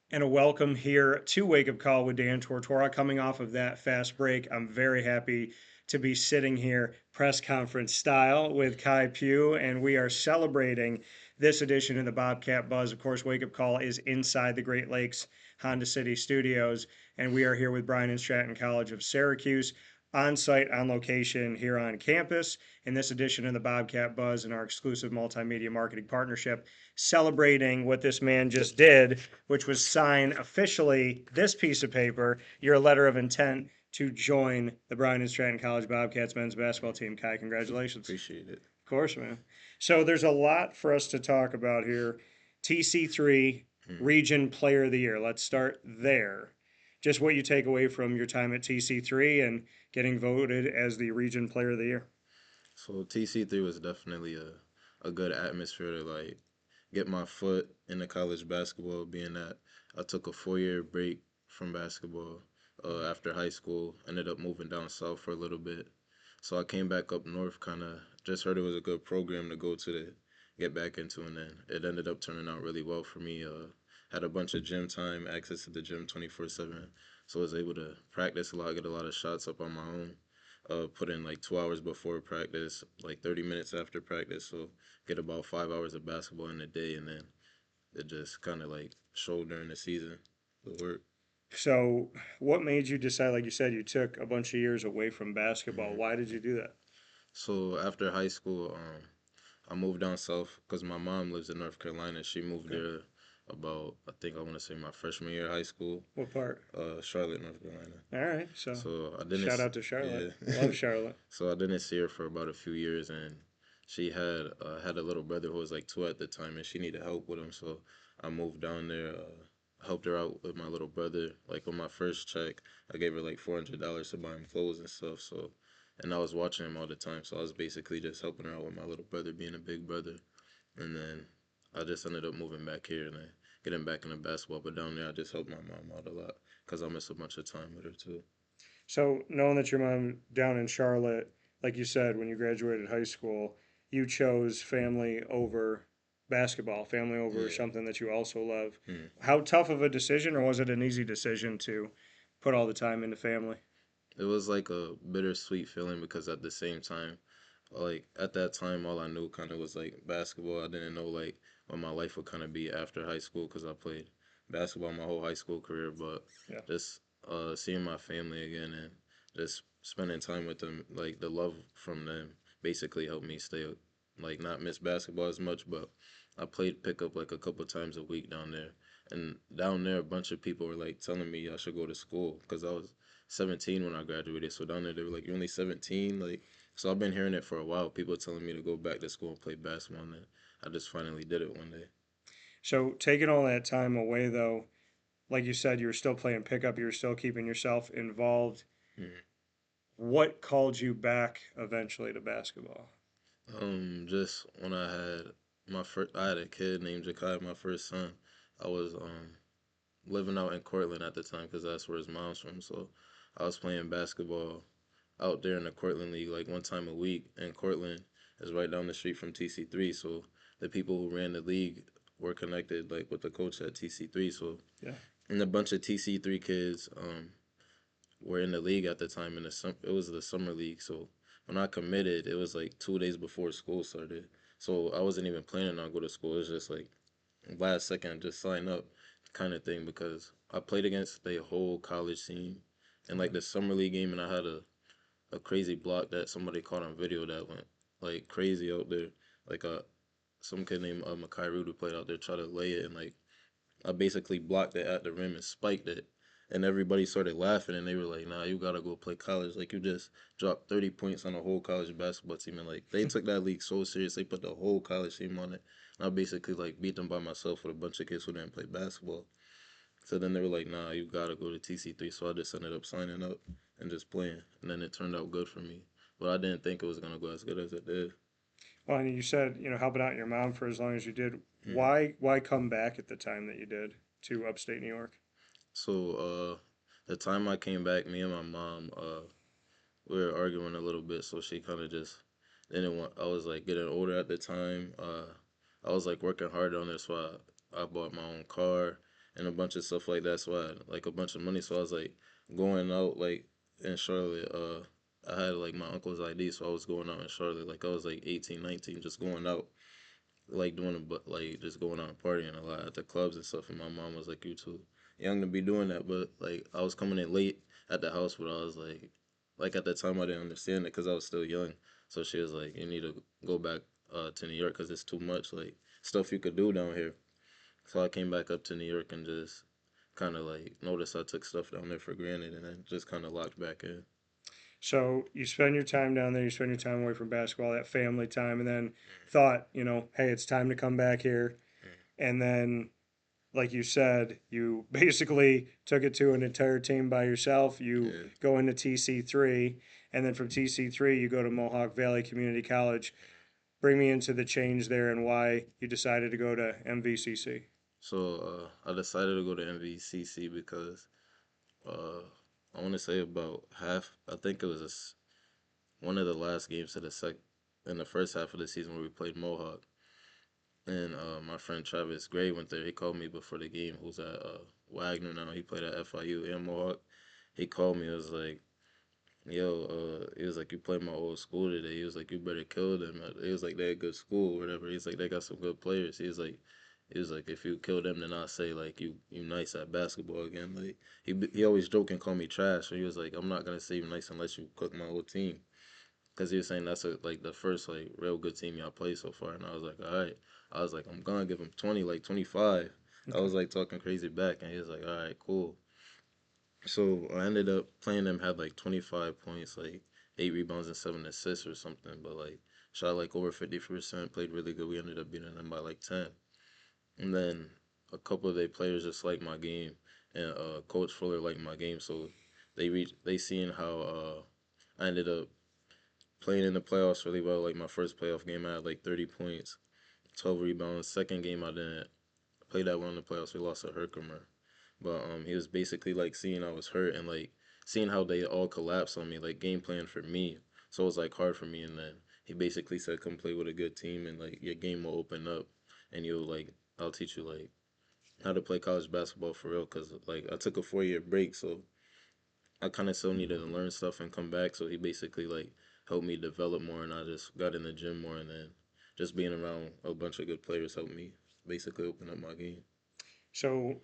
And a welcome here to Wake Up Call with Dan Tortora. Coming off of that fast break, I'm very happy to be sitting here press conference style with Khai Pugh, and we are celebrating this edition of the Bobcat Buzz. Of course, Wake Up Call is inside the Great Lakes Honda City Studios, and we are here with Bryant Stratton College of Syracuse on site, on location here on campus in this edition of the Bobcat Buzz and our exclusive multimedia marketing partnership, celebrating what this man just did, which was sign officially this piece of paper, your letter of intent to join the Bryant Stratton College Bobcats men's basketball team. Kai, congratulations. Appreciate it. Of course, man. So there's a lot for us to talk about here. TC3 Mm. Region Player of the Year. Let's start there. Just what you take away from your time at TC3 and getting voted as the Region Player of the Year. So TC3 was definitely a good atmosphere to like get my foot into college basketball, being that I took a 4 year break from basketball after high school, ended up moving down south for a little bit. So I came back up north, kind of just heard it was a good program to go to get back into, and then it ended up turning out really well for me. Had a bunch of gym time, access to the gym 24/7, so I was able to practice a lot, get a lot of shots up on my own. Put in like 2 hours before practice, like 30 minutes after practice, so get about 5 hours of basketball in a day, and then it just kind of like showed during the season the work. So, what made you decide, like you said, you took a bunch of years away from basketball? Mhm. Why did you do that? So after high school, I moved down south because my mom lives in North Carolina. She moved Okay. there about, I think I want to say my freshman year of high school, What part? Charlotte, North Carolina. All right. So, So I didn't, shout out to Charlotte. yeah. Love Charlotte. So I didn't see her for about a few years, and she had a little brother who was like 2 at the time, and she needed help with him. So I moved down there, helped her out with my little brother. Like on my first check, I gave her like $400 to buy him clothes and stuff. So, and I was watching him all the time, so I was basically just helping her out with my little brother, being a big brother. And then I just ended up moving back here and then getting back into basketball. But down there, I just helped my mom out a lot because I miss a bunch of time with her too. So, knowing that your mom down in Charlotte, like you said, when you graduated high school, you chose family over basketball, family over Yeah. something that you also love. Hmm. How tough of a decision, or was it an easy decision to put all the time into family? It was like a bittersweet feeling because at the same time, like at that time, all I knew kind of was like basketball. I didn't know like what my life would kind of be after high school because I played basketball my whole high school career. But Yeah. just seeing my family again and just spending time with them, like the love from them, basically helped me stay like not miss basketball as much. But I played pickup like a couple times a week down there, and down there a bunch of people were like telling me I should go to school because I was 17 when I graduated. So down there they were like, "You're only 17." Like, so I've been hearing it for a while. People telling me to go back to school and play basketball, and then I just finally did it one day. So, taking all that time away, though, like you said, you were still playing pickup, you were still keeping yourself involved. Mhm. What called you back eventually to basketball? Just when I had I had a kid named Jakai, my first son. I was living out in Cortland at the time because that's where his mom's from. So I was playing basketball out there in the Cortland League like one time a week. And Cortland is right down the street from TC3. So the people who ran the league were connected like with the coach at TC3. So Yeah. and a bunch of TC3 kids were in the league at the time. It was the summer league. So when I committed, it was like 2 days before school started. So I wasn't even planning on go to school. It was just like last second just sign up kind of thing because I played against the whole college team and like Okay. the summer league game, and I had a crazy block that somebody caught on video that went like crazy out there. Like some kid named Makai Rude who played out there tried to lay it, and like I basically blocked it at the rim and spiked it. And everybody started laughing, and they were like, "Nah, you gotta go play college. Like you just dropped 30 points on a whole college basketball team." And like they took that league so serious, they put the whole college team on it. And I basically like beat them by myself with a bunch of kids who didn't play basketball. So then they were like, "Nah, you gotta go to TC3." So I just ended up signing up and just playing, and then it turned out good for me. But I didn't think it was gonna go as good as it did. Well, and you said, helping out your mom for as long as you did. Hmm. Why come back at the time that you did to upstate New York? So the time I came back, me and my mom we were arguing a little bit, so she kind of just didn't want. I was like getting older at the time. I was like working hard on this, so I bought my own car, and a bunch of stuff like that. So I had like a bunch of money. So I was like going out like in Charlotte. I had like my uncle's ID, so I was going out in Charlotte. Like I was like 18, 19, just going out, like doing a but like just going out and partying a lot at the clubs and stuff. And my mom was like, "You too young to be doing that," but like I was coming in late at the house, but I was like at that time I didn't understand it because I was still young. So she was like, "You need to go back to New York because it's too much like stuff you could do down here." So I came back up to New York and just kind of like noticed I took stuff down there for granted, and then just kind of locked back in. So you spend your time down there, you spend your time away from basketball, that family time, and then thought, hey, it's time to come back here. And then, like you said, you basically took it to an entire team by yourself. You Yeah. go into TC3, and then from TC3, you go to Mohawk Valley Community College. Bring me into the change there and why you decided to go to MVCC. So I decided to go to MVCC because uh, I want to say about half. I think it was one of the last games of the in the first half of the season where we played Mohawk. And my friend Travis Gray went there. He called me before the game. Who's at Wagner now? He played at FIU and Mohawk. He called me. It was like, "Yo," he was like, "You played my old school today." He was like, "You better kill them." He was like, "They're a good school, or whatever." He's like, "They got some good players." He was like, "If you kill them, then I'll say like you nice at basketball again." Like he always joke and call me trash. So he was like, "I'm not gonna say you nice unless you cook my whole team." Because he was saying that's like the first like real good team y'all played so far, and I was like, all right. I was like, I'm gonna give him 20, like 25. I Okay. was like talking crazy back, and he was like, all right, cool. So I ended up playing them, had like 25 points, like 8 rebounds and 7 assists or something, but like shot like over 50%, played really good. We ended up beating them by like 10. And then a couple of their players just liked my game, and Coach Fuller liked my game, so they seen how I ended up playing in the playoffs really well. Like my first playoff game, I had like 30 points, 12 rebounds. Second game, I didn't play that well in the playoffs. We lost to Herkimer, but he was basically like seeing I was hurt and like seeing how they all collapsed on me, like game plan for me. So it was like hard for me. And then he basically said, "Come play with a good team, and like your game will open up, and you'll like I'll teach you like how to play college basketball for real." Cause like I took a 4 year break, so I kind of still needed to learn stuff and come back. So he basically like helped me develop more, and I just got in the gym more, and then just being around a bunch of good players helped me basically open up my game. So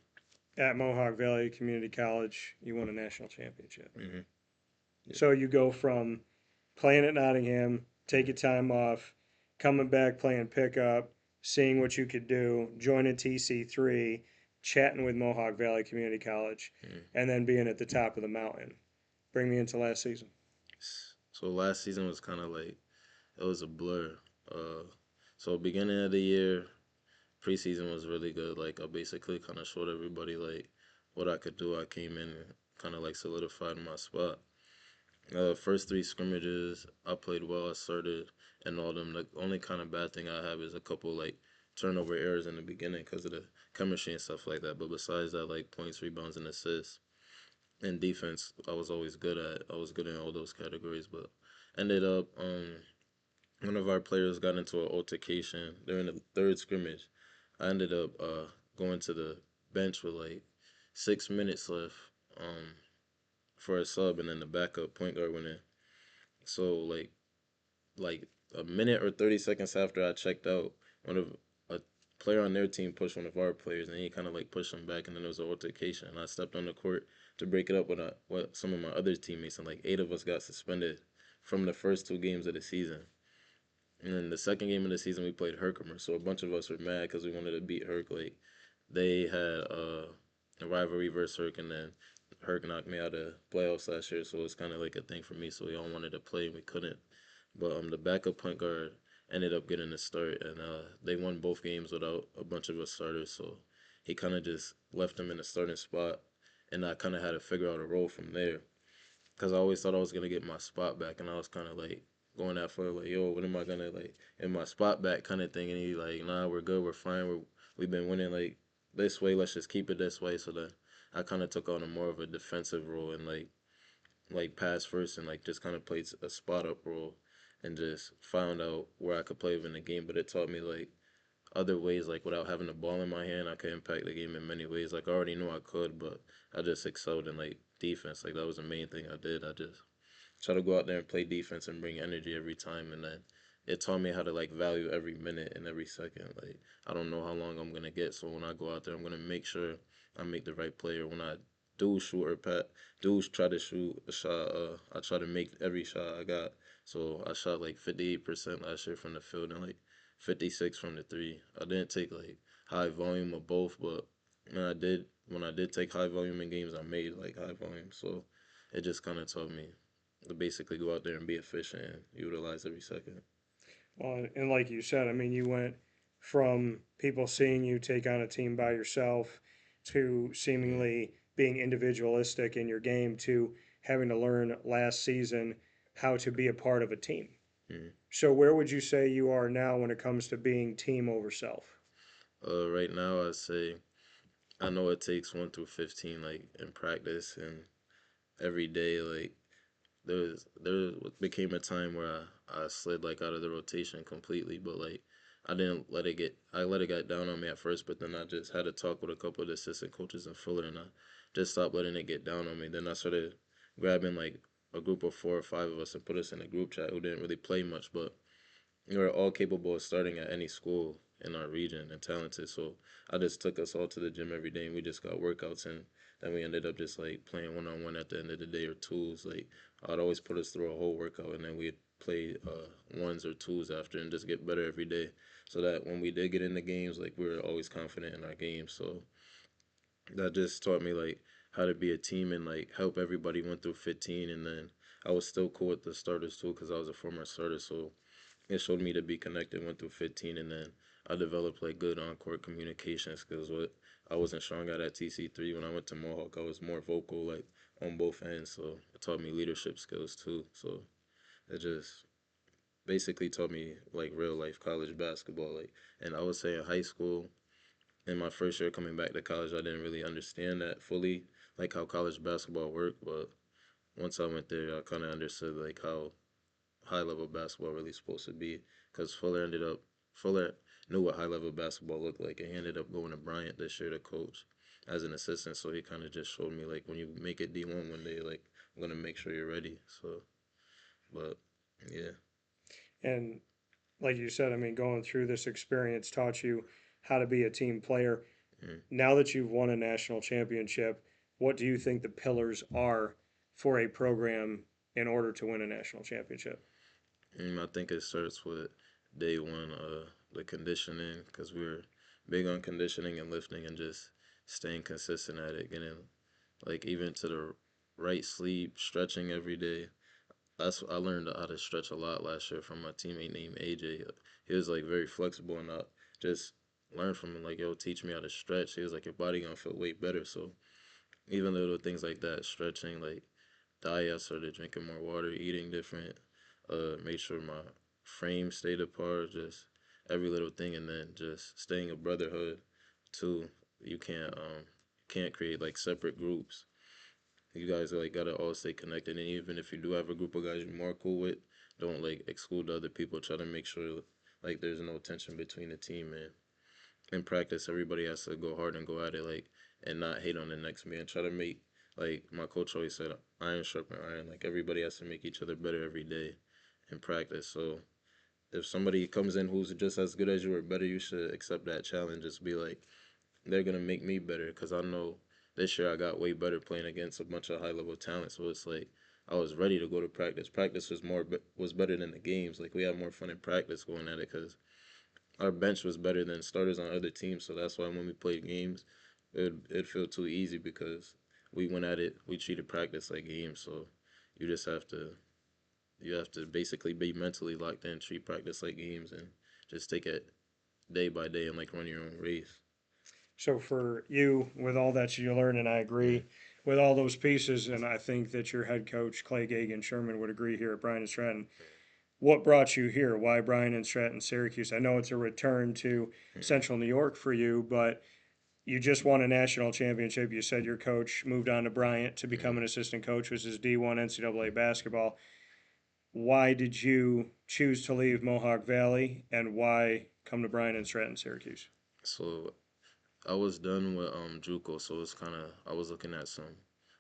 at Mohawk Valley Community College, you won a national championship. Hmm. Yeah. So you go from playing at Nottingham, taking time off, coming back playing pickup, seeing what you could do, joining TC3, chatting with Mohawk Valley Community College, Mm. and then being at the top of the mountain. Bring me into last season. So last season was kind of like it was a blur. Uh, so beginning of the year, preseason was really good. Like I basically kind of showed everybody like what I could do. I came in and kind of like solidified my spot. First three scrimmages, I played well, asserted, and all them. The only kind of bad thing I have is a couple like turnover errors in the beginning because of the chemistry and stuff like that. But besides that, like points, rebounds, and assists, and defense, I was always good at. I was good in all those categories. But ended up, one of our players got into an altercation during the third scrimmage. I ended up going to the bench with like 6 minutes left for a sub, and then the backup point guard went in. So like a minute or 30 seconds after I checked out, one of a player on their team pushed one of our players, and he kind of like pushed him back, and then there was an altercation, and I stepped on the court to break it up with some of my other teammates, and like 8 of us got suspended from the first 2 games of the season. And then the second game of the season, we played Herkimer, so a bunch of us were mad because we wanted to beat Herc. Like they had a rivalry versus Herc, and then Herc knocked me out of playoffs last year, so it's kind of like a thing for me. So we all wanted to play, and we couldn't. But the backup point guard ended up getting the start, and they won both games without a bunch of us starters. So he kind of just left him in the starting spot, and I kind of had to figure out a role from there. Cause I always thought I was gonna get my spot back, and I was kind of like going that far, like, yo, when am I gonna like get my spot back, kind of thing. And he like, nah, we're good, we're fine, we've been winning like this way, let's just keep it this way. So then I kind of took on a more of a defensive role and like pass first and like just kind of played a spot up role and just found out where I could play within the game. But it taught me like other ways, like without having the ball in my hand, I could impact the game in many ways. Like I already knew I could, but I just excelled in like defense. Like that was the main thing I did. I just try to go out there and play defense and bring energy every time, and then it taught me how to like value every minute and every second. Like I don't know how long I'm gonna get, so when I go out there, I'm gonna make sure I make the right player. When I do shoot or pat, do try to shoot a shot, I try to make every shot I got. So I shot like 58% last year from the field and like 56 from the three. I didn't take like high volume of both, but when I did take high volume in games, I made like high volume. So it just kind of taught me to basically go out there and be efficient and utilize every second. Well, and like you said, I mean, you went from people seeing you take on a team by yourself to Mm, seemingly being individualistic in your game to having to learn last season how to be a part of a team. mm. So, where would you say you are now when it comes to being team over self? Right now, I say I know it takes 1 through 15, like in practice and every day. Like there became a time where I slid like out of the rotation completely, but like I didn't let it get I let it get down on me at first, but then I just had to talk with a couple of the assistant coaches in Fuller, and I just stopped letting it get down on me. Then I started grabbing like a group of 4 or 5 of us and put us in a group chat who didn't really play much, but we were all capable of starting at any school in our region and talented. So I just took us all to the gym every day and we just got workouts, and then we ended up just like playing 1-on-one at the end of the day or twos. Like I'd always put us through a whole workout and then we'd play ones or twos after and just get better every day. So that when we did get into games, like we were always confident in our games. So that just taught me like how to be a team and like help everybody went through 15, and then I was still cool with the starters too because I was a former starter. So it showed me to be connected, went through 15, and then I developed like good on-court communication skills. What I wasn't strong at TC3. When I went to Mohawk, I was more vocal, like on both ends. So it taught me leadership skills too. So it just basically taught me like real life college basketball. Like, and I would say in high school, in my first year coming back to college, I didn't really understand that fully, like how college basketball worked. But once I went there, I kind of understood like how high level basketball really supposed to be. Because Fuller knew what high level basketball looked like, and he ended up going to Bryant this year to coach as an assistant. So he kind of just showed me like when you make it D1 day, like I'm gonna make sure you're ready. So, but yeah. And like you said, I mean, going through this experience taught you how to be a team player. Mm. Now that you've won a national championship, what do you think the pillars are for a program in order to win a national championship? I think it starts with day one, the conditioning, because we were big on conditioning and lifting and just staying consistent at it, getting like even to the right sleep, stretching every day. I learned how to stretch a lot last year from my teammate named AJ. He was like very flexible, and I just learned from him like, yo, teach me how to stretch. He was like, your body gonna feel way better. So even little things like that, stretching, like diet, I started drinking more water, eating different, made sure my frame stayed apart, just every little thing, and then just staying a brotherhood too. You can't create like separate groups. You guys like gotta all stay connected, and even if you do have a group of guys you're more cool with, don't like exclude other people. Try to make sure like there's no tension between the team, and in practice everybody has to go hard and go at it, like, and not hate on the next man. Try to make, like my coach always said, iron sharpen iron. Like everybody has to make each other better every day in practice. So if somebody comes in who's just as good as you or better, you should accept that challenge. Just be like, they're gonna make me better because I know this year I got way better playing against a bunch of high level talent. So it's like I was ready to go to practice. Practice was better than the games. Like we had more fun in practice going at it because our bench was better than starters on other teams. So that's why when we played games, it'd feel too easy because we went at it. We treated practice like games. So you just have to you have to basically be mentally locked in, treat practice like games, and just take it day by day and like run your own race. So for you, with all that you learn, and I Mm, agree with all those pieces, and I think that your head coach Clay Gagan Sherman would agree here at Bryant Stratton. What brought you here? Why Bryant and Stratton, Syracuse? I know it's a return to mm, Central New York for you, but you just won a national championship. You said your coach moved on to Bryant to become mm. an assistant coach, which is D1 NCAA basketball. Why did you choose to leave Mohawk Valley, and why come to Bryant Stratton, Syracuse? So I was done with JUCO, so it's kind of I was looking at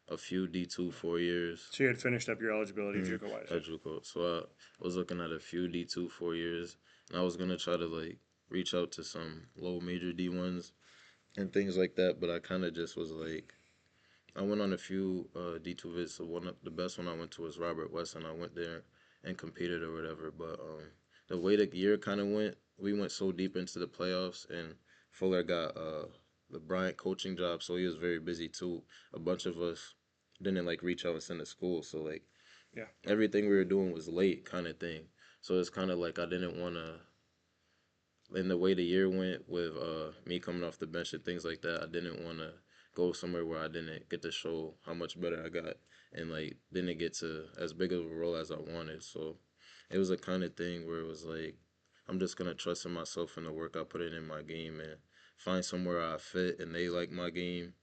a few D2 4 years. So you had finished up your eligibility Mm, JUCO wise, yeah. at JUCO, so I was looking at a few D2 4 years, and I was gonna try to like reach out to some low major D1s and things like that, but I kind of just was like I went on a few D2 visits. So the best one I went to was Robert West, and I went there and competed or whatever. But the way the year kind of went, we went so deep into the playoffs, and Fuller got the Bryant coaching job, so he was very busy too. A bunch of us didn't like reach out and send to school, so like Yeah. everything we were doing was late, kind of thing. So it's kind of like I didn't want to. And the way the year went with me coming off the bench and things like that, I didn't want to go somewhere where I didn't get to show how much better I got and like didn't get to as big of a role as I wanted. So it was a kind of thing where it was like I'm just gonna trust in myself and the work I put in my game and find somewhere I fit and they like my game.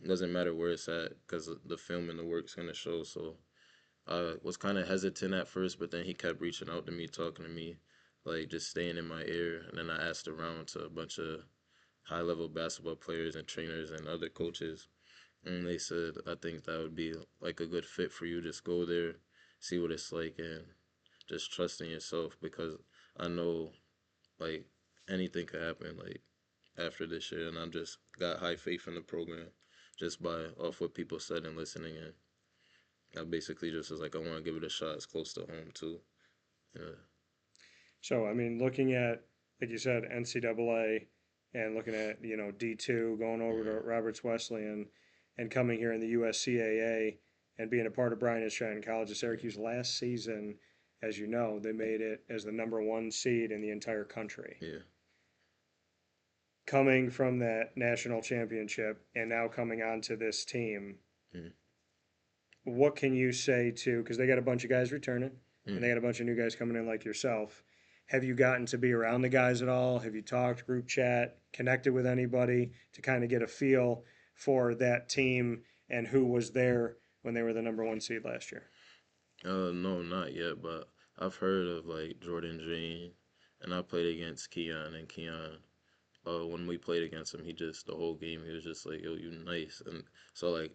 It doesn't matter where it's at because the film and the work's gonna show. So I was kind of hesitant at first, but then he kept reaching out to me, talking to me, like just staying in my ear. And then I asked around to a bunch of high level basketball players and trainers and other coaches. And they said, I think that would be like a good fit for you. Just go there, see what it's like, and just trust in yourself because I know like anything could happen like after this year. And I just got high faith in the program just by off what people said and listening. And I basically just was like, I want to give it a shot. It's close to home too. Yeah. So I mean, looking at like you said, NCAA, and looking at D2, going over Mm-hmm. to Roberts Wesleyan, and coming here in the USCAA, and being a part of Bryant Stratton College of Syracuse last season, as you know, they made it as the number one seed in the entire country. Yeah. Coming from that national championship and now coming onto this team, Mm-hmm. what can you say to, because they got a bunch of guys returning and Mm-hmm. they got a bunch of new guys coming in like yourself. Have you gotten to be around the guys at all? Have you talked, group chat, connected with anybody to kind of get a feel for that team and who was there when they were the number one seed last year? No, not yet, but I've heard of like Jordan Jane, and I played against Keon, and Keon, when we played against him, he just the whole game he was just like, yo, you nice, and so like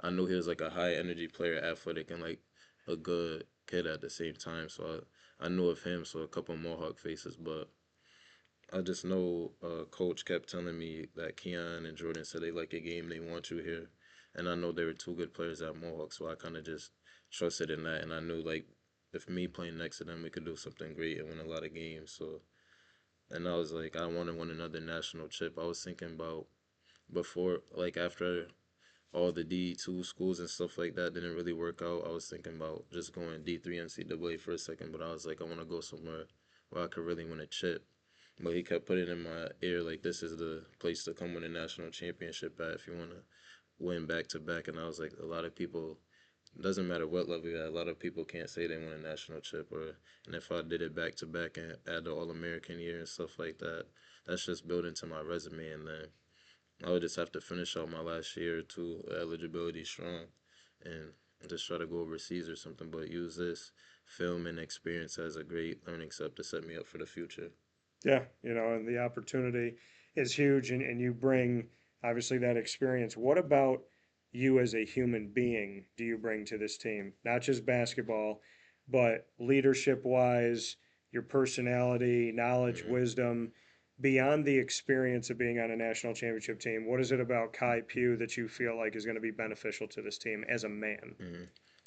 I knew he was like a high energy player, athletic, and like a good kid at the same time. So I knew of him, so a couple Mohawk faces, but I just know coach kept telling me that Keon and Jordan said they like your game, they want you here, and I know they were two good players at Mohawk, so I kind of just trusted in that, and I knew like if me playing next to them, we could do something great and win a lot of games. So, and I was like, I want to win another national chip. I was thinking about before, like after all the D2 schools and stuff like that didn't really work out. I was thinking about just going D3 NCAA for a second, but I was like, I want to go somewhere where I could really win a chip. But he kept putting in my ear like this is the place to come win a national championship at if you want to win back to back. And I was like, a lot of people, it doesn't matter what level you're at, a lot of people can't say they won a national chip. Or and if I did it back to back and add the All American year and stuff like that, that's just building to my resume. And then I would just have to finish out my last year or two eligibility strong and just try to go overseas or something. But use this film and experience as a great learning step to set me up for the future. Yeah, and the opportunity is huge, and you bring obviously that experience. What about you as a human being do you bring to this team? Not just basketball, but leadership wise, your personality, knowledge, Mm-hmm. wisdom, beyond the experience of being on a national championship team. What is it about Khai Pugh that you feel like is going to be beneficial to this team as a man? Mm-hmm.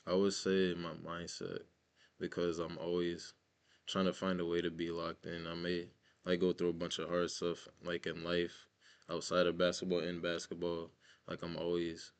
I would say my mindset because I'm always trying to find a way to be locked in. I may like go through a bunch of hard stuff like in life, outside of basketball, in basketball. Like I'm always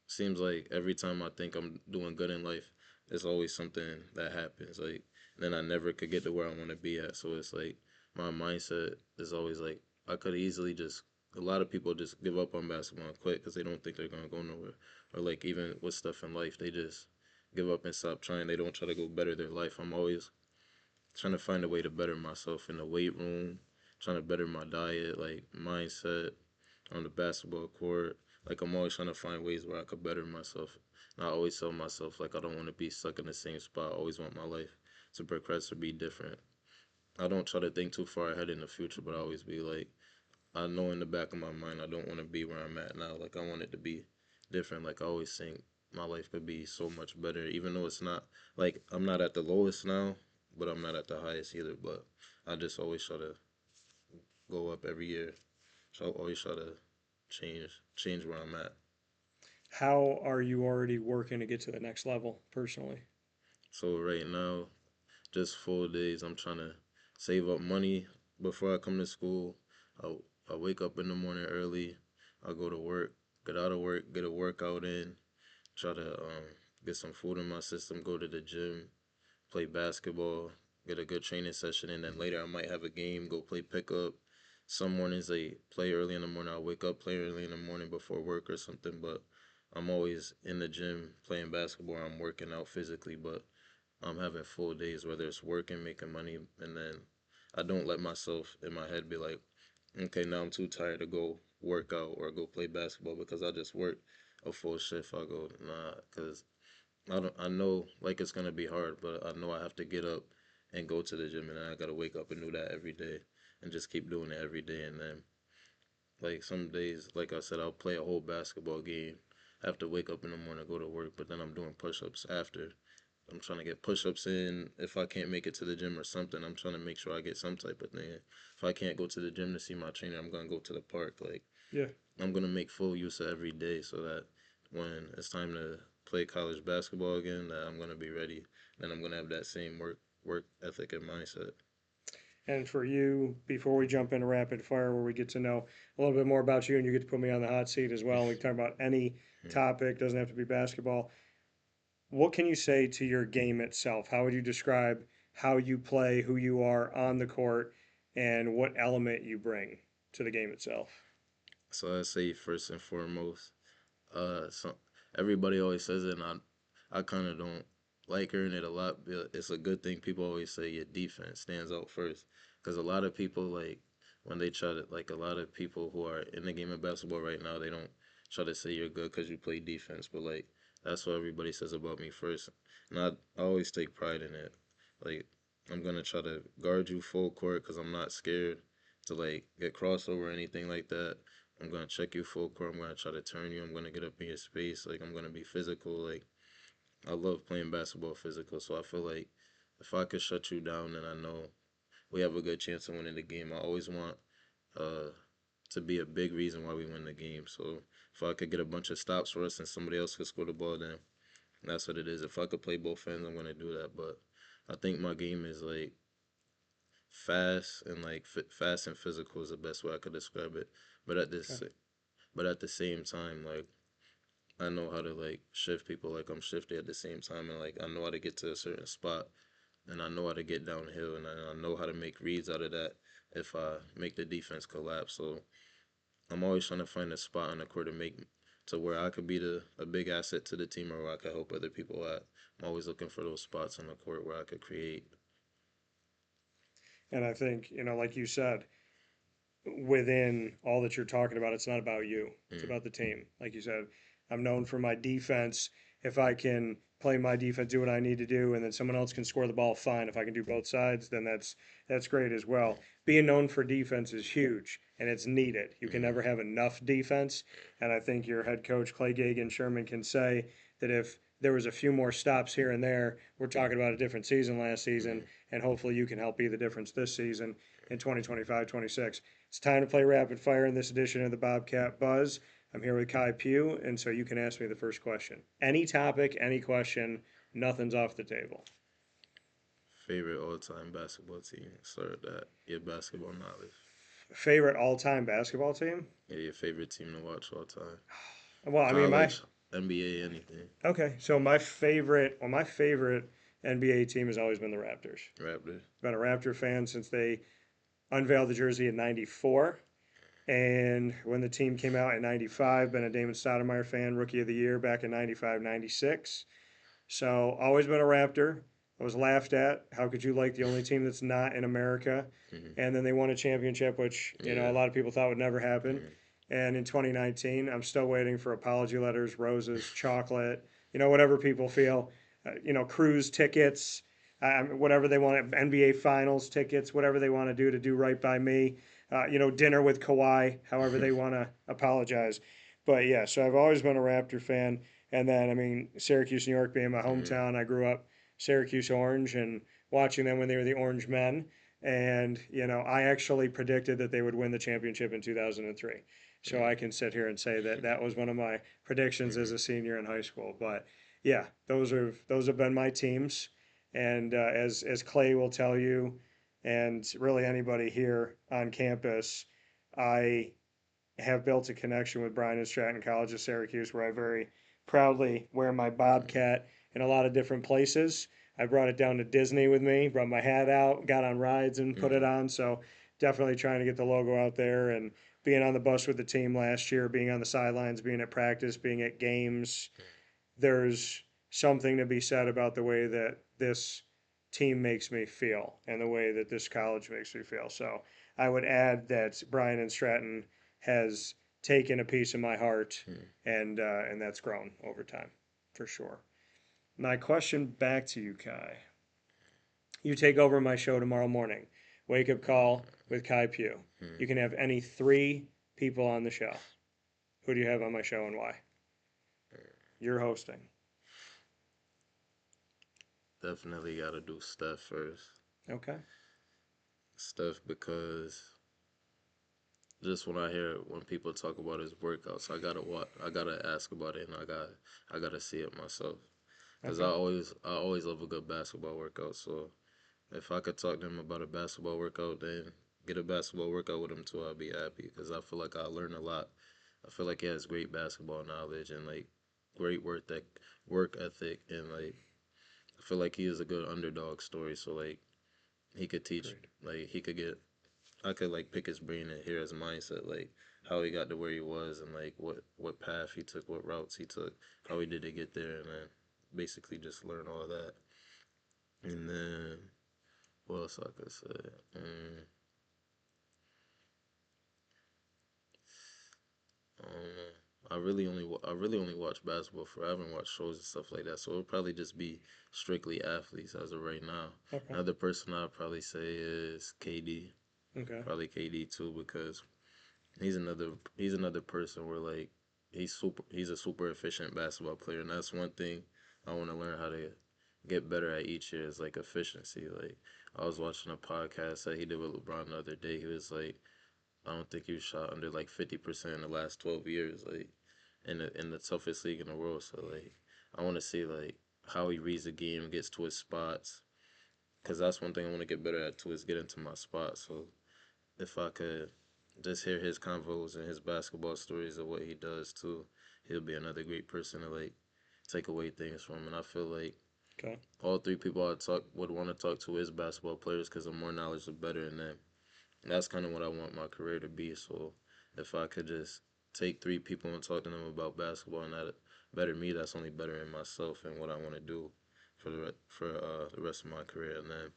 seems like every time I think I'm doing good in life, there's always something that happens. Like then I never could get to where I want to be at. So it's like my mindset is always like I could easily just. A lot of people just give up on basketball and quit because they don't think they're gonna go nowhere. Or like even with stuff in life, they just give up and stop trying. They don't try to go better their life. I'm always trying to find a way to better myself in the weight room, trying to better my diet, like mindset on the basketball court. Like I'm always trying to find ways where I could better myself. And I always tell myself like I don't want to be stuck in the same spot. I always want my life to progress or be different. I don't try to think too far ahead in the future, but I always be like, I know in the back of my mind I don't want to be where I'm at now. Like I want it to be different. Like I always think my life could be so much better, even though it's not. Like I'm not at the lowest now, but I'm not at the highest either. But I just always try to go up every year. So I always try to change where I'm at. How are you already working to get to the next level personally? So right now, just 4 days, I'm trying to save up money before I come to school. I I wake up in the morning early. I go to work, get out of work, get a workout in, try to get some food in my system, go to the gym, play basketball, get a good training session, and then later I might have a game, go play pickup. Some mornings they play early in the morning. I wake up, play early in the morning before work or something, but I'm always in the gym playing basketball. I'm working out physically, but I'm having full days, whether it's working, making money, and then I don't let myself in my head be like, okay, now I'm too tired to go work out or go play basketball because I just work a full shift. I go, nah, because I know like it's gonna be hard, but I know I have to get up and go to the gym, and then I gotta wake up and do that every day, and just keep doing it every day. And then like some days, like I said, I'll play a whole basketball game. I have to wake up in the morning, go to work, but then I'm doing push-ups after. I'm trying to get push-ups in. If I can't make it to the gym or something, I'm trying to make sure I get some type of thing. If I can't go to the gym to see my trainer, I'm gonna go to the park. Like Yeah. I'm gonna make full use of every day so that when it's time to play college basketball again, that I'm gonna be ready. Then I'm gonna have that same work ethic and mindset. And for you, before we jump into rapid fire, where we get to know a little bit more about you and you get to put me on the hot seat as well, we can talk about any topic, doesn't have to be basketball. What can you say to your game itself? How would you describe how you play, who you are on the court, and what element you bring to the game itself? So I say first and foremost, so everybody always says it, and I kind of don't like hearing it a lot, but it's a good thing. People always say your defense stands out first, because a lot of people like when they try to like a lot of people who are in the game of basketball right now, they don't try to say you're good because you play defense, but like that's what everybody says about me first, and I always take pride in it. Like I'm gonna try to guard you full court because I'm not scared to like get crossover or anything like that. I'm gonna check you full court. I'm gonna try to turn you. I'm gonna get up in your space. Like I'm gonna be physical. Like I love playing basketball physical. So I feel like if I could shut you down, then I know we have a good chance of winning the game. I always want uh to be a big reason why we win the game. So if I could get a bunch of stops for us and somebody else could score the ball, then that's what it is. If I could play both ends, I'm gonna do that. But I think my game is like fast and like fast and physical is the best way I could describe it. But at Okay. this, but at the same time, like I know how to like shift people like I'm shifty at the same time and like I know how to get to a certain spot and I know how to get downhill and I know how to make reads out of that if I make the defense collapse. So I'm always trying to find a spot on the court to make to where I could be a big asset to the team or where I could help other people out. I'm always looking for those spots on the court where I could create. And I think, like you said, within all that you're talking about, it's not about you. It's Mm, about the team. Like you said, I'm known for my defense. If I can play my defense, do what I need to do, and then someone else can score the ball, fine. If I can do both sides, then that's great as well. Being known for defense is huge, and it's needed. You can mm, never have enough defense, and I think your head coach Clay Gagan Sherman can say that if there was a few more stops here and there, we're talking about a different season last season, mm. and hopefully you can help be the difference this season in 2025-26. It's time to play rapid fire in this edition of the Bobcat Buzz. I'm here with Khai Pugh, and so you can ask me the first question. Any topic, any question, nothing's off the table. Favorite all time basketball team. Start with that. Your basketball knowledge. Favorite all-time basketball team? Yeah, your favorite team to watch all time. Well, I mean, College, NBA, anything. so my favorite NBA team has always been the Raptors. Raptors. Been a Raptor fan since they unveiled the jersey in '94. And when the team came out in '95, been a Damon Stoudemire fan, rookie of the year back in '95, '96. So always been a Raptor. I was laughed at. How could you like the only team that's not in America? Hmm. And then they won a championship, which a Yeah. lot of people thought would never happen. Hmm. And in 2019, I'm still waiting for apology letters, roses, chocolate, whatever people feel. Cruise tickets. Whatever they want, NBA Finals tickets, whatever they want to do right by me. Dinner with Kawhi, however they want to apologize. But yeah, so I've always been a Raptor fan. And then, I mean, Syracuse, New York being my Mhm. hometown, I grew up Syracuse Orange and watching them when they were the Orange Men. And, I actually predicted that they would win the championship in 2003. So I can sit here and say that that was one of my predictions as Mhm. a senior in high school. But yeah, those have been my teams. And as Clay will tell you, and really anybody here on campus, I have built a connection with Bryant Stratton College of Syracuse, where I very proudly wear my Mhm. Bobcat in a lot of different places. I brought it down to Disney with me, brought my hat out, got on rides and put it Mhm. on. So definitely trying to get the logo out there and being on the bus with the team last year, being on the sidelines, being at practice, being at games. There's something to be said about the way that this team makes me feel and the way that this college makes me feel. So I would add that Brian and Stratton has taken a piece of my heart, Mhm. and that's grown over time, for sure. My question back to you, Kai. You take over my show tomorrow morning. Wake up call with Khai Pugh. Mhm. You can have any three people on the show. Who do you have on my show and why? You're hosting. Definitely got to do Steph first. Okay. Steph because just when people talk about his workouts, I gotta ask about it, and I gotta see it myself. Cause Okay. I always love a good basketball workout. So if I could talk to him about a basketball workout, then get a basketball workout with him too, I'd be happy. Cause I feel like I learn a lot. I feel like he has great basketball knowledge and like great work ethic, and like I feel like he is a good underdog story. So like he could teach, Agreed. like he could get I could like pick his brain and hear his mindset, like how he got to where he was and like what path he took, what routes he took, how he did to get there, and then basically just learn all that. And then what else I could say? I don't know. I really only watch basketball for. I haven't watched shows and stuff like that, so it'll probably just be strictly athletes as of right now. Okay. Another person I'd probably say is KD. Okay. Probably KD too because he's another person where like he's a super efficient basketball player, and that's one thing I want to learn how to get better at each year is like efficiency. Like I was watching a podcast that he did with LeBron the other day. He was like, I don't think he shot under like 50% in the last 12 years, like in the toughest league in the world. So like I want to see like how he reads the game, gets to his spots, because that's one thing I want to get better at too is get into my spot. So if I could just hear his convos and his basketball stories of what he does too, he'll be another great person to like take away things from. And I feel like Okay. all three people I talk would want to talk to is basketball players because the more knowledge, the better in them. And that's kind of what I want my career to be. So if I could just take three people and talk to them about basketball and that better me, that's only better in myself and what I want to do for the rest of my career. And then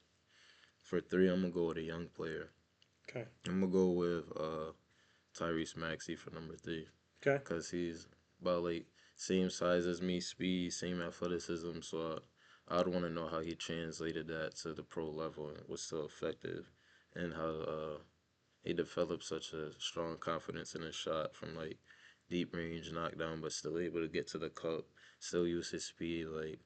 for three, I'm gonna go with a young player. Okay. I'm gonna go with Tyrese Maxey for number three, Okay. because he's about like same size as me, speed, same athleticism. So I'd want to know how he translated that to the pro level and was still effective, and how he developed such a strong confidence in his shot from like deep range knockdown, but still able to get to the cup, still use his speed. Like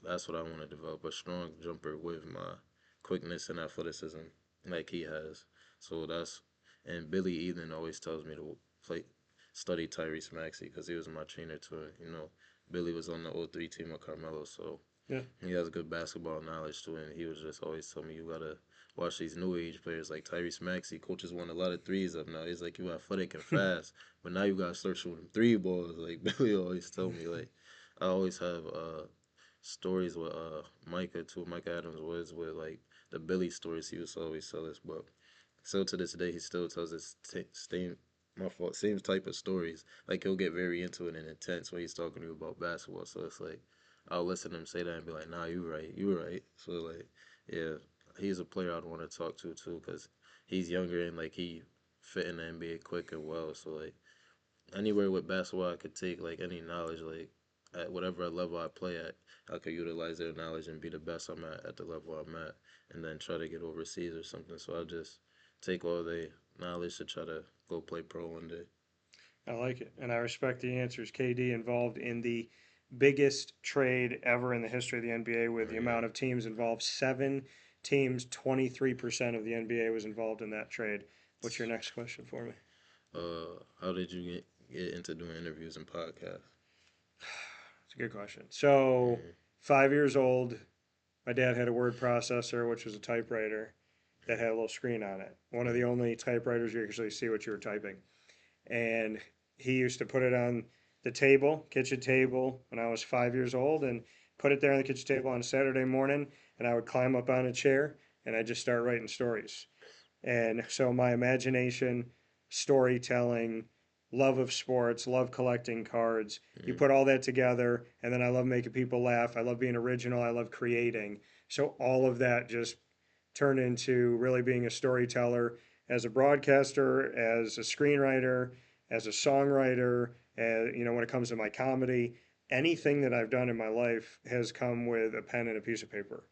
that's what I want to develop, a strong jumper with my quickness and athleticism like he has. So that's and Billy Ethan always tells me to study Tyrese Maxey because he was my trainer too. Billy was on the '03 team with Carmelo, so Yeah. he has good basketball knowledge too, and he was just always telling me you gotta watch these new age players like Tyrese Maxey. Coaches want a lot of threes up now. He's like you athletic and fast, but now you gotta start shooting three balls. Like Billy always told me. Like I always have stories with Micah too. Micah Adams was with like the Billy stories he used to always tell us, but still to this day he still tells us same my fault same type of stories. Like he'll get very into it and intense when he's talking to you about basketball. So it's like I'll listen to him say that and be like, nah, you right. So like, yeah, he's a player I'd want to talk to too, cause he's younger and like he fit in the NBA quick and well. So like anywhere with basketball, I could take like any knowledge. Like at whatever level I play at, I could utilize their knowledge and be the best I'm at the level I'm at, and then try to get overseas or something. So I just take all the knowledge to try to go play pro one day. I like it, and I respect the answers. KD involved in the biggest trade ever in the history of the NBA with Oh the yeah. amount of teams involved. 7 teams, 23% of the NBA was involved in that trade. What's your next question for me? How did you get into doing interviews and podcasts? It's a good question. So, Mm, 5 years old, my dad had a word processor, which was a typewriter that had a little screen on it. One of the mm, only typewriters you actually see what you were typing. And he used to put it on the table, kitchen table, when I was 5 years old, and put it there on the kitchen table on a Saturday morning. And I would climb up on a chair and I'd just start writing stories. And so my imagination, storytelling, love of sports, love collecting cards, you mm, put all that together, and then I love making people laugh. I love being original. I love creating. So all of that just turned into really being a storyteller as a broadcaster, as a screenwriter, as a songwriter, when it comes to my comedy, anything that I've done in my life has come with a pen and a piece of paper.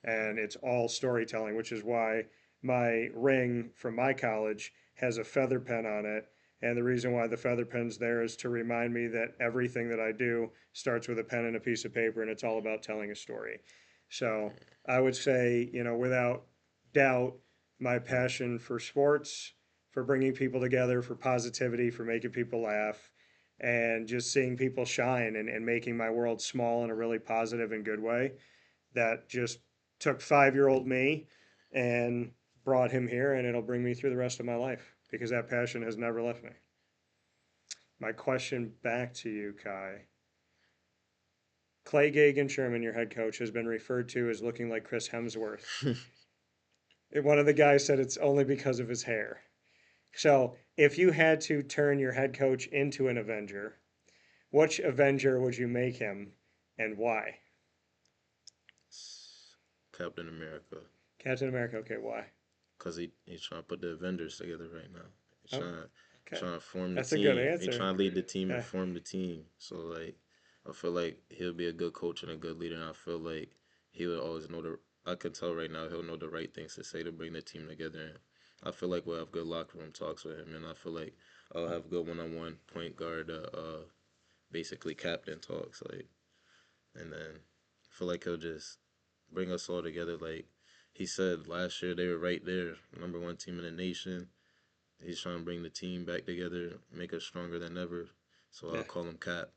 And it's all storytelling, which is why my ring from my college has a feather pen on it. And the reason why the feather pen's there is to remind me that everything that I do starts with a pen and a piece of paper, and it's all about telling a story. So I would say, without doubt, my passion for sports, for bringing people together, for positivity, for making people laugh, and just seeing people shine and making my world small in a really positive and good way, that just took 5 year old me and brought him here, and it'll bring me through the rest of my life because that passion has never left me. My question back to you, Kai. Clay Gagan Sherman, your head coach, has been referred to as looking like Chris Hemsworth. One of the guys said it's only because of his hair. So, if you had to turn your head coach into an Avenger, which Avenger would you make him and why? Captain America, Captain America, okay, why? cause he's trying to put the Avengers together right now. He's Oh, trying okay. trying to form the That's a good team. He answer. trying to lead the team and Yeah. form the team. So like, I feel like he'll be a good coach and a good leader. And I feel like he would always know the. I can tell right now he'll know the right things to say to bring the team together. And I feel like we'll have good locker room talks with him, and I feel like I'll have good one-on-one point guard, basically captain talks. Like, and then I feel like he'll just bring us all together. Like he said last year, they were right there, number one team in the nation. He's trying to bring the team back together, make us stronger than ever. So I'll Yeah. call him Cap.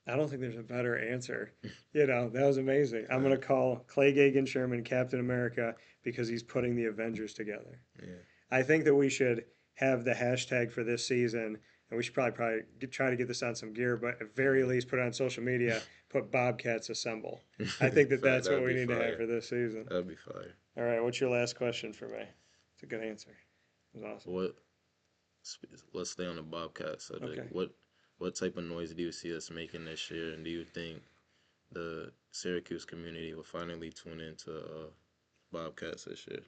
I don't think there's a better answer. That was amazing. I'm going Uh, to call Clay Gagan Sherman Captain America because he's putting the Avengers together. yeah. I think that we should have the hashtag for this season, and we should probably try to get this on some gear, but at very least put it on social media, put Bobcats Assemble. I think that that's what That'd we be need to have fire. for this season. That'd be fire. All right, what's your last question for me? It's a good answer. It was awesome. What? Let's stay on the Bobcat subject. Okay. What type of noise do you see us making this year, and do you think the Syracuse community will finally tune into Bobcats this year?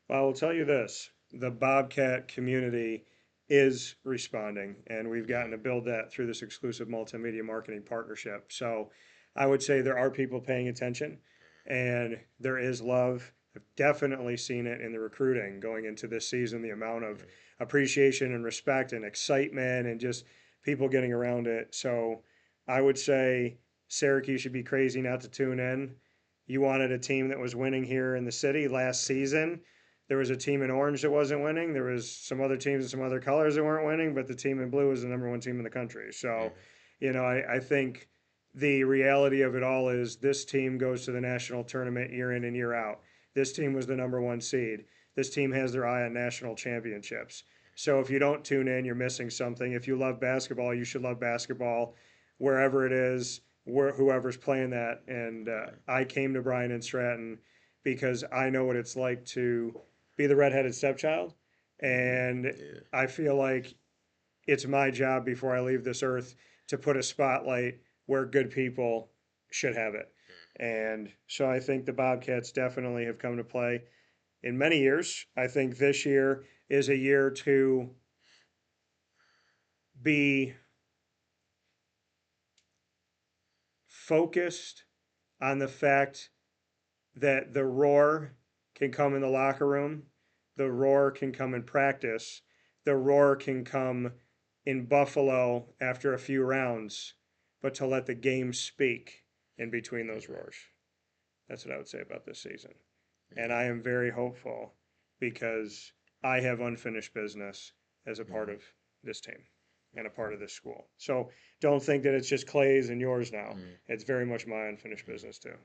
Well, I will tell you this, the Bobcat community is responding, and we've gotten to Mm, build that through this exclusive multimedia marketing partnership. So I would say there are people paying attention, and there is love. I've definitely seen it in the recruiting going into this season, the amount of mm, appreciation and respect and excitement and just people getting around it. So I would say Syracuse should be crazy not to tune in. You wanted a team that was winning here in the city last season. There was a team in orange that wasn't winning. There was some other teams in some other colors that weren't winning, but the team in blue was the number one team in the country. So, mm, I think the reality of it all is this team goes to the national tournament year in and year out. This team was the number one seed. This team has their eye on national championships. So if you don't tune in, you're missing something. If you love basketball, you should love basketball wherever it is, whoever's playing that. And I came to Bryant Stratton because I know what it's like to be the redheaded stepchild. mm, And yeah. I feel like it's my job before I leave this earth to put a spotlight where good people should have it. And so I think the Bobcats definitely have come to play in many years. I think this year is a year to be focused on the fact that the roar can come in the locker room, the roar can come in practice, the roar can come in Buffalo after a few rounds, but to let the game speak in between those roars. That's what I would say about this season. And I am very hopeful because I have unfinished business as a part of this team and a part of this school. So don't think that it's just Clay's and yours now. It's very much my unfinished business too.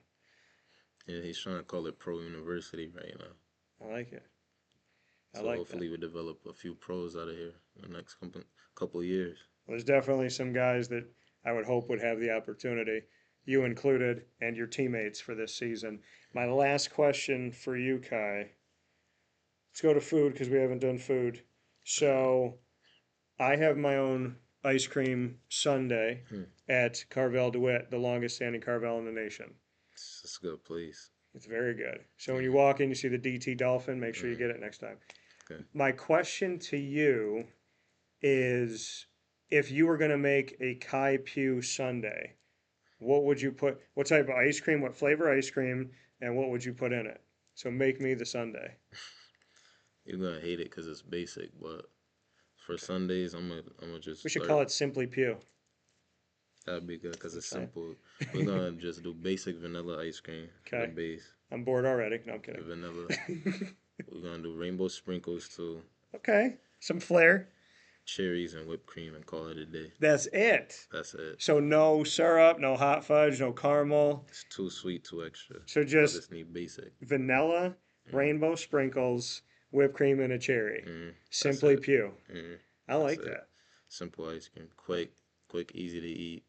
Yeah, he's trying to call it pro university right now. I like it. So hopefully we develop a few pros out of here in the next couple of years. There's definitely some guys that I would hope would have the opportunity, you included, and your teammates for this season. My last question for you, Khai. Let's go to food because we haven't done food. So I have my own ice cream sundae at Carvel DeWitt, the longest standing Carvel in the nation. It's a good place. It's very good. So when you walk in, you see the DT Dolphin, make sure you get it next time. Okay. My question to you is, if you were going to make a Khai Pugh sundae, what would you put? What type of ice cream? What flavor ice cream? And what would you put in it? So make me the sundae. You're gonna hate it because it's basic, but for Sundays, I'm gonna just. We should call it Simply Pugh. That'd be good because it's simple. We're gonna just do basic vanilla ice cream. Okay. The base. I'm bored already. No, I'm The kidding. vanilla. We're gonna do rainbow sprinkles too. Okay. Some flair. Cherries and whipped cream and call it a day. That's it. That's it. So no syrup, no hot fudge, no caramel. It's too sweet, too extra. So I just just need basic. vanilla, rainbow sprinkles, whipped cream, and a cherry. Simply it. Pugh. I like That's it. that. Simple ice cream. Quick, easy to eat.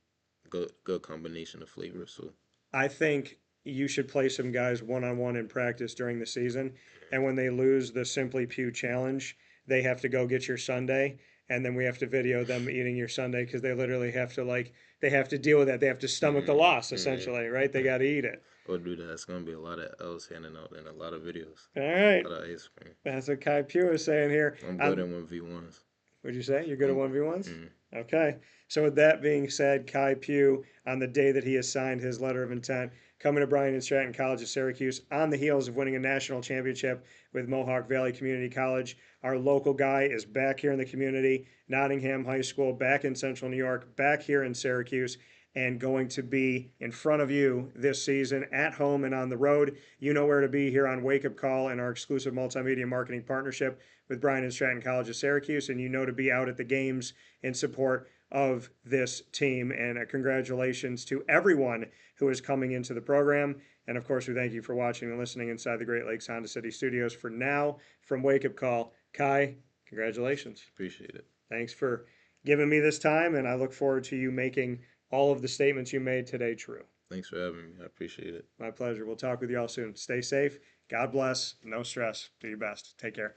Good combination of flavors. So I think you should play some guys one-on-one in practice during the season, and when they lose the Simply Pugh challenge, they have to go get your sundae, and then we have to video them eating your sundae because they literally have to they have to deal with that. They have to stomach the loss essentially, right? They got to eat it. Or do that. It's gonna be a lot of L's handing out and a lot of videos. All right, A lot of ice cream. that's what Khai Pugh is saying here. I'm good in 1v1s. What'd you say? You're good at 1v1s? Okay. So with that being said, Khai Pugh, on the day that he has signed his letter of intent, coming to Bryant Stratton College of Syracuse on the heels of winning a national championship with Mohawk Valley Community College. Our local guy is back here in the community, Nottingham High School, back in Central New York, back here in Syracuse, and going to be in front of you this season at home and on the road. You know where to be here on Wake Up Call and our exclusive multimedia marketing partnership with Bryant Stratton College of Syracuse, and you know to be out at the games in support of this team. And congratulations to everyone who is coming into the program. And of course, we thank you for watching and listening inside the Great Lakes Honda City Studios. For now, from Wake Up Call, Khai, congratulations. Appreciate it. Thanks for giving me this time, and I look forward to you making all of the statements you made today true. Thanks for having me. I appreciate it. My pleasure. We'll talk with you all soon. Stay safe. God bless. No stress. Do your best. Take care.